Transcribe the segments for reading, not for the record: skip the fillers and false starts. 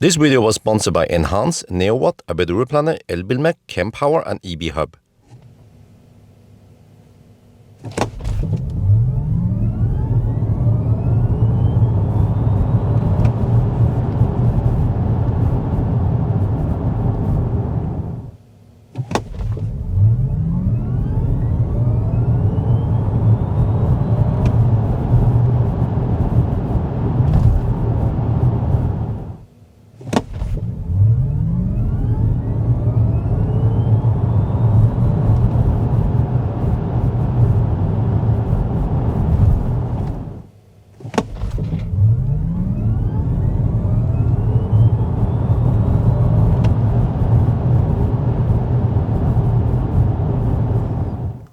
This video was sponsored by Enhance, NeoWatt, ABRP, Elbilmek, Kempower and EB Hub.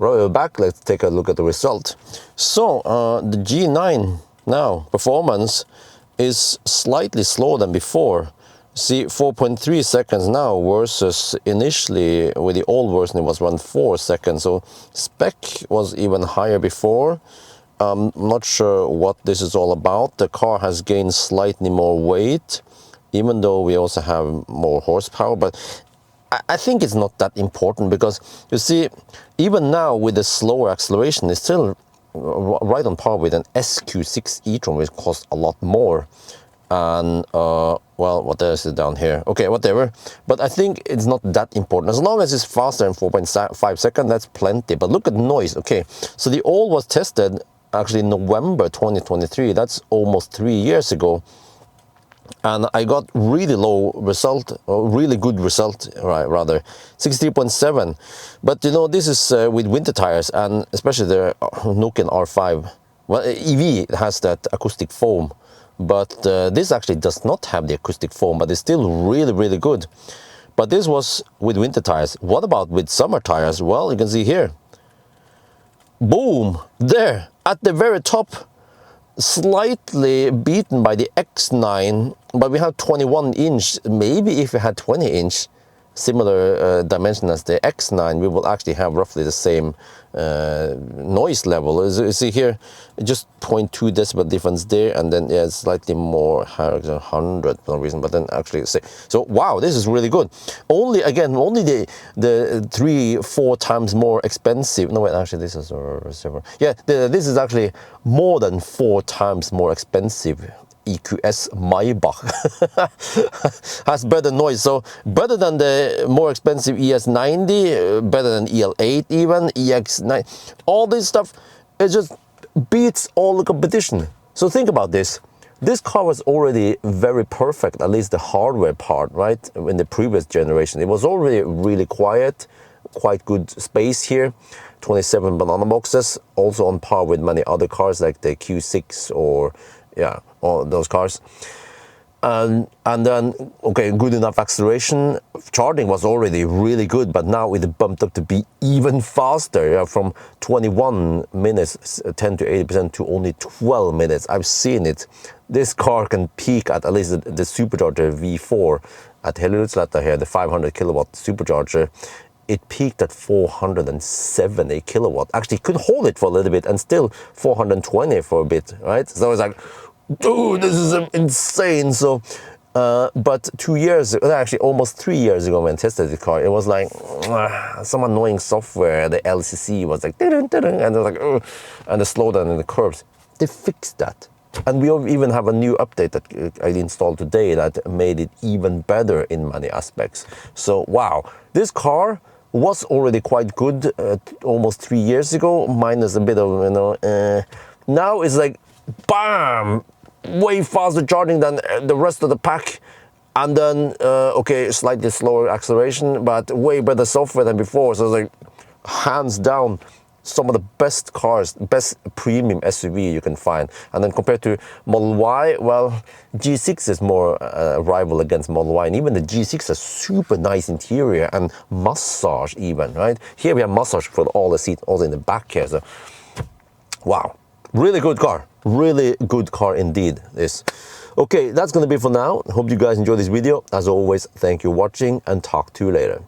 Right, back, let's take a look at the result. So the G9 now performance is slightly slower than before. See, 4.3 seconds now versus initially with the old version it was around 4 seconds. So spec was even higher before. I'm not sure what this is all about. The car has gained slightly more weight, even though we also have more horsepower, but I think it's not that important because you see, even now with the slower acceleration, it's still right on par with an SQ6 e-tron, which costs a lot more. And well, what else is down here? Okay, whatever. But I think it's not that important. As long as it's faster than 4.5 seconds, that's plenty. But look at noise. Okay, so the old was tested actually in November 2023. That's almost 3 years ago. And I got really low result, or really good result, right, rather, 63.7. But you know, this is with winter tires, and especially the Nokian R5. Well, EV has that acoustic foam, but this actually does not have the acoustic foam, but it's still really, really good. But this was with winter tires. What about with summer tires? Well, you can see here. Boom! There, at the very top. Slightly beaten by the X9, but we have 21 inch. Maybe if we had 20 inch, similar dimension as the X9, we will actually have roughly the same noise level. As you see here, just 0.2 decibel difference there, and then yeah, slightly more, 100 for no reason, but then actually say so. Wow, this is really good. Only again, only the 3-4 times more expensive. No wait, actually this is a receiver. Yeah, this is actually more than 4 times more expensive. EQS Maybach has better noise, so better than the more expensive ES90, better than EL8 even, EX9, all this stuff, it just beats all the competition. So think about this. This car was already very perfect, at least the hardware part, right? In the previous generation, it was already really quiet, quite good space here, 27 banana boxes, also on par with many other cars like the Q6 or yeah, all those cars. And then, okay, good enough acceleration. Charging was already really good, but now it bumped up to be even faster, yeah, from 21 minutes, 10 to 80% to only 12 minutes. I've seen it. This car can peak at least the supercharger V4 at Hellutslätta here, the 500 kilowatt supercharger. It peaked at 470 kilowatt. Actually, could hold it for a little bit and still 420 for a bit, right? So it's like, dude, this is insane. So, but 2 years, actually almost 3 years ago when I tested the car, it was like some annoying software. The LCC was like, and it was like, and the slowdown in the curves. They fixed that. And we even have a new update that I installed today that made it even better in many aspects. So, wow, this car was already quite good almost 3 years ago, minus a bit of, you know, now it's like, bam, way faster charging than the rest of the pack. And then, okay, slightly slower acceleration, but way better software than before. So it's like, hands down, some of the best cars, best premium SUV you can find. And then compared to Model Y, well, G6 is more rival against Model Y, and even the G6 has super nice interior and massage even, right? Here we have massage for all the seats, also in the back here. So, wow, really good car, really good car indeed. This. Okay, that's gonna be for now. Hope you guys enjoyed this video. As always, thank you for watching and talk to you later.